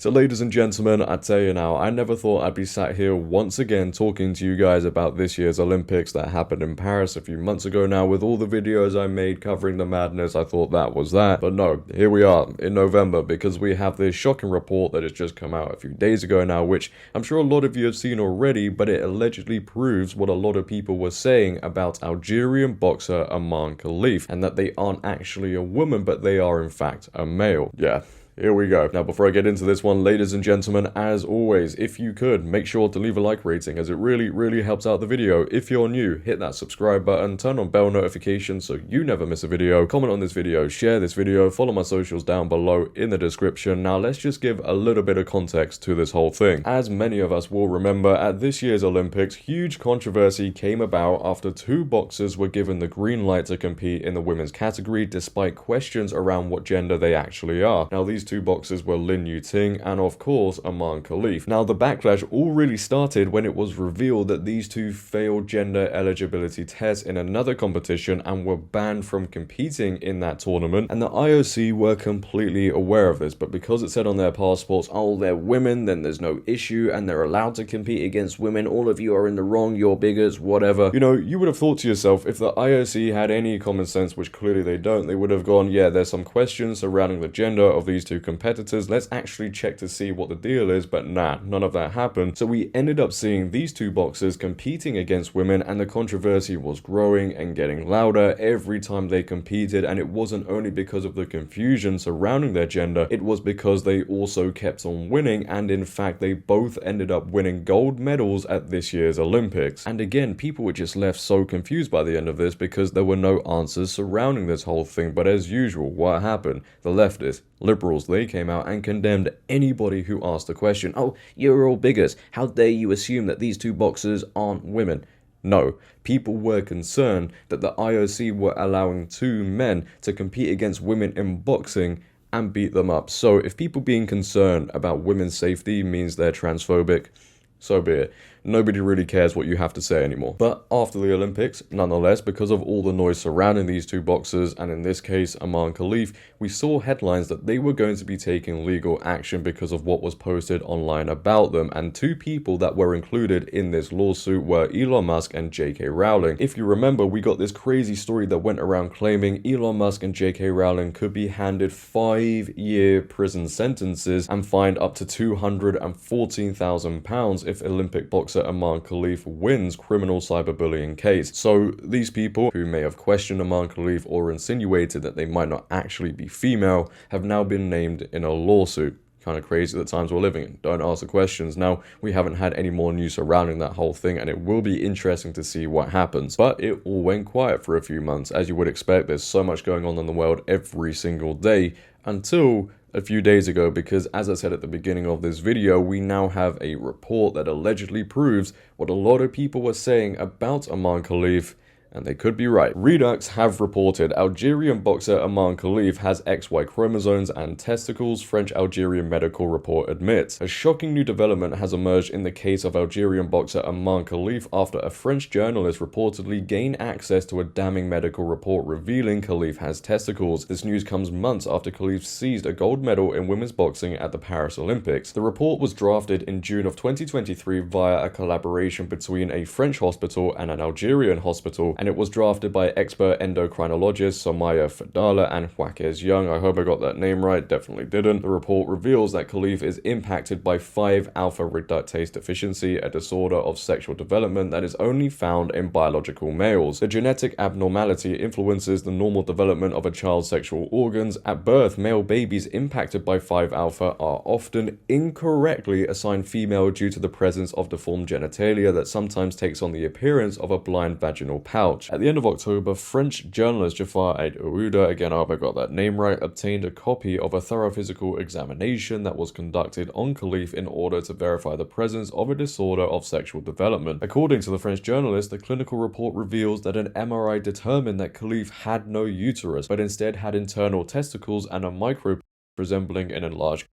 So ladies and gentlemen, I tell you now, I never thought I'd be sat here once again talking to you guys about this year's Olympics that happened in Paris a few months ago now. With all the videos I made covering the madness, I thought that was that. But no, here we are in November because we have this shocking report that has just come out a few days ago now, which I'm sure a lot of you have seen already, but it allegedly proves what a lot of people were saying about Algerian boxer Imane Khelif, and that they aren't actually a woman, but they are in fact a male. Yeah. Here we go. Now, before I get into this one, ladies and gentlemen, as always, if you could, make sure to leave a like rating as it really helps out the video. If you're new, hit that subscribe button, turn on bell notifications so you never miss a video, comment on this video, share this video, follow my socials down below in the description. Now, let's just give a little bit of context to this whole thing. As many of us will remember, at this year's Olympics, huge controversy came about after two boxers were given the green light to compete in the women's category despite questions around what gender they actually are. Now, these two boxers were Lin Yuting and of course Imane Khelif. Now the backlash all really started when it was revealed that these two failed gender eligibility tests in another competition and were banned from competing in that tournament, and the IOC were completely aware of this, but because it said on their passports, oh, they're women, then there's no issue and they're allowed to compete against women, all of you are in the wrong, you're bigots, whatever. You know, you would have thought to yourself, if the IOC had any common sense, which clearly they don't, they would have gone, yeah, there's some questions surrounding the gender of these two competitors, let's actually check to see what the deal is. But nah, none of that happened. So we ended up seeing these two boxers competing against women, and the controversy was growing and getting louder every time they competed, and it wasn't only because of the confusion surrounding their gender, it was because they also kept on winning, and in fact they both ended up winning gold medals at this year's Olympics. And again, people were just left so confused by the end of this because there were no answers surrounding this whole thing. But as usual, what happened? The leftists, liberals, they came out and condemned anybody who asked the question, oh, you're all bigots, how dare you assume that these two boxers aren't women? No, people were concerned that the IOC were allowing two men to compete against women in boxing and beat them up. So if people being concerned about women's safety means they're transphobic, so be it. Nobody really cares what you have to say anymore. But after the Olympics, nonetheless, because of all the noise surrounding these two boxers, and in this case Imane Khelif, we saw headlines that they were going to be taking legal action because of what was posted online about them, and two people that were included in this lawsuit were Elon Musk and JK Rowling. If you remember, we got this crazy story that went around claiming Elon Musk and JK Rowling could be handed 5-year prison sentences and fined up to £214,000 if Olympic boxer Imane Khelif wins criminal cyberbullying case. So these people who may have questioned Imane Khelif or insinuated that they might not actually be female have now been named in a lawsuit. Kind of crazy the times we're living in. Don't ask the questions. Now, we haven't had any more news surrounding that whole thing, and it will be interesting to see what happens. But it all went quiet for a few months. As you would expect, there's so much going on in the world every single day until a few days ago, because as I said at the beginning of this video, we now have a report that allegedly proves what a lot of people were saying about Imane Khelif, and they could be right. Redux have reported Algerian boxer Imane Khelif has XY chromosomes and testicles, French Algerian medical report admits. A shocking new development has emerged in the case of Algerian boxer Imane Khelif after a French journalist reportedly gained access to a damning medical report revealing Khelif has testicles. This news comes months after Khelif seized a gold medal in women's boxing at the Paris Olympics. The report was drafted in June of 2023 via a collaboration between a French hospital and an Algerian hospital, and it was drafted by expert endocrinologists Somaya Fadala and Huaquez Young. I hope I got that name right, definitely didn't. The report reveals that Khelif is impacted by 5-alpha reductase deficiency, a disorder of sexual development that is only found in biological males. The genetic abnormality influences the normal development of a child's sexual organs. At birth, male babies impacted by 5-alpha are often incorrectly assigned female due to the presence of deformed genitalia that sometimes takes on the appearance of a blind vaginal pouch. At the end of October, French journalist Jafar Aid-Ouda, again I hope I got that name right, obtained a copy of a thorough physical examination that was conducted on Khelif in order to verify the presence of a disorder of sexual development. According to the French journalist, the clinical report reveals that an MRI determined that Khelif had no uterus, but instead had internal testicles and a micrope resembling an enlarged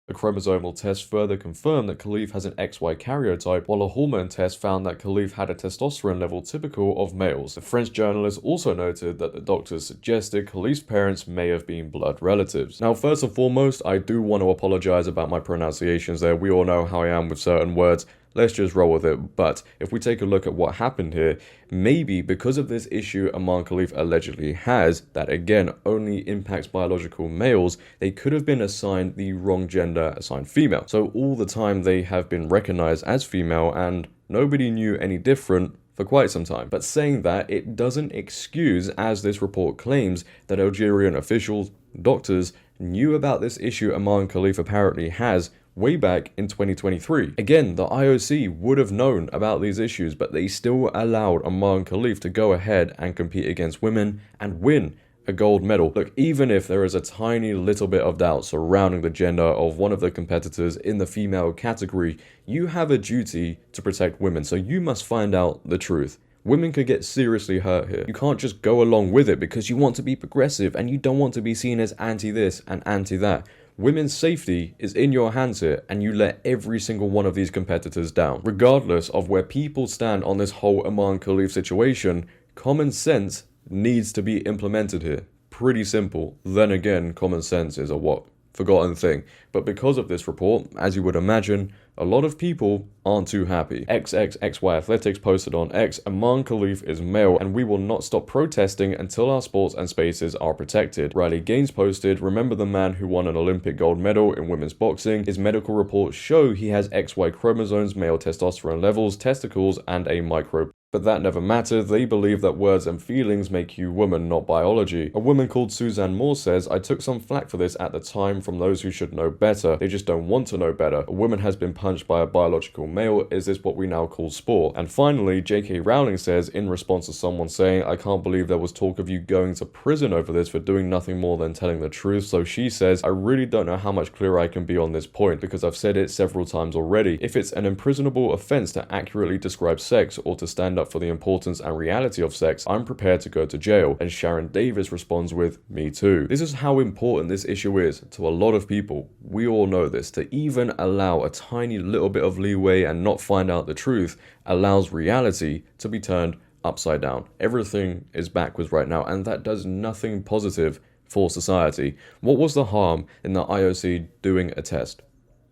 A chromosomal test further confirmed that Khelif has an XY karyotype, while a hormone test found that Khelif had a testosterone level typical of males. The French journalist also noted that the doctors suggested Khelif's parents may have been blood relatives. Now, first and foremost, I do want to apologize about my pronunciations there. We all know how I am with certain words. Let's just roll with it. But if we take a look at what happened here, maybe because of this issue Imane Khelif allegedly has, that again only impacts biological males, they could have been assigned the wrong gender, assigned female. So all the time they have been recognized as female and nobody knew any different for quite some time. But saying that, it doesn't excuse, as this report claims, that Algerian officials, doctors, knew about this issue Imane Khelif apparently has way back in 2023. Again, the IOC would have known about these issues, but they still allowed Imane Khelif to go ahead and compete against women and win a gold medal. Look, even if there is a tiny little bit of doubt surrounding the gender of one of the competitors in the female category, you have a duty to protect women, so you must find out the truth. Women could get seriously hurt here. You can't just go along with it because you want to be progressive and you don't want to be seen as anti-this and anti-that. Women's safety is in your hands here, and you let every single one of these competitors down. Regardless of where people stand on this whole Imane Khelif situation, common sense needs to be implemented here. Pretty simple. Then again, common sense is a forgotten thing. But because of this report, as you would imagine, a lot of people aren't too happy. XXXY Athletics posted on X, Imane Khelif is male and we will not stop protesting until our sports and spaces are protected. Riley Gaines posted, remember the man who won an Olympic gold medal in women's boxing? His medical reports show he has XY chromosomes, male testosterone levels, testicles, and a micro. But that never mattered. They believe that words and feelings make you woman, not biology. A woman called Suzanne Moore says, I took some flack for this at the time from those who should know better. They just don't want to know better. A woman has been punched by a biological male. Is this what we now call sport? And finally, J.K. Rowling says, in response to someone saying, I can't believe there was talk of you going to prison over this for doing nothing more than telling the truth. So she says, I really don't know how much clearer I can be on this point because I've said it several times already. If it's an imprisonable offense to accurately describe sex or to stand up for the importance and reality of sex, I'm prepared to go to jail. And Sharon Davis responds with, me too. This is how important this issue is to a lot of people. We all know this. To even allow a tiny little bit of leeway and not find out the truth allows reality to be turned upside down. Everything is backwards right now, and that does nothing positive for society. What was the harm in the IOC doing a test?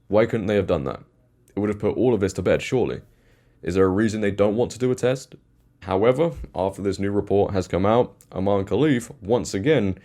Why couldn't they have done that? It would have put all of this to bed, surely. Is there a reason they don't want to do a test? However, after this new report has come out, Imane Khelif, once again,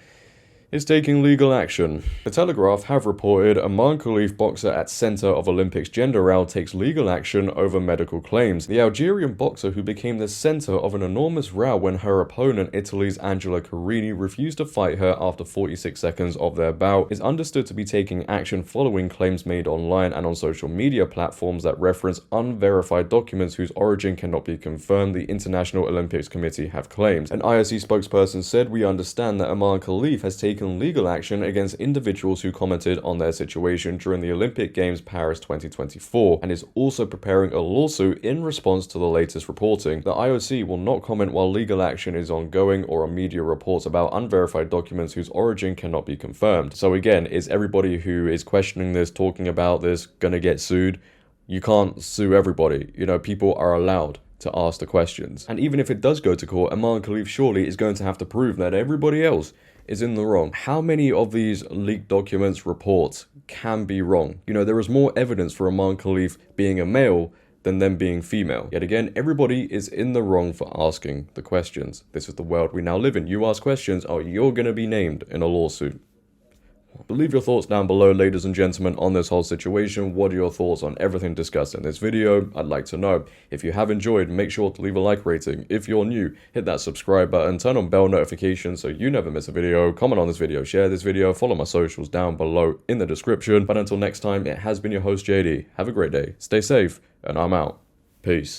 is taking legal action. The Telegraph have reported Imane Khelif, boxer at center of Olympics gender row, takes legal action over medical claims. The Algerian boxer who became the center of an enormous row when her opponent, Italy's Angela Carini, refused to fight her after 46 seconds of their bout, is understood to be taking action following claims made online and on social media platforms that reference unverified documents whose origin cannot be confirmed, the International Olympics Committee have claimed. An IOC spokesperson said, we understand that Imane Khelif has taken legal action against individuals who commented on their situation during the Olympic Games Paris 2024 and is also preparing a lawsuit in response to the latest reporting. The IOC will not comment while legal action is ongoing or on media reports about unverified documents whose origin cannot be confirmed. So again, is everybody who is questioning this, talking about this, gonna get sued? You can't sue everybody. You know, people are allowed to ask the questions. And even if it does go to court, Imane Khelif surely is going to have to prove that everybody else is in the wrong. How many of these leaked documents, reports can be wrong? You know, there is more evidence for Imane Khelif being a male than them being female. Yet again, everybody is in the wrong for asking the questions. This is the world we now live in. You ask questions, oh, you're gonna be named in a lawsuit. But leave your thoughts down below, ladies and gentlemen, on this whole situation. What are your thoughts on everything discussed in this video? I'd like to know. If you have enjoyed, make sure to leave a like rating. If you're new, hit that subscribe button, turn on bell notifications so you never miss a video, comment on this video, share this video, follow my socials down below in the description. But until next time, it has been your host JD. Have a great day, stay safe, and I'm out. Peace.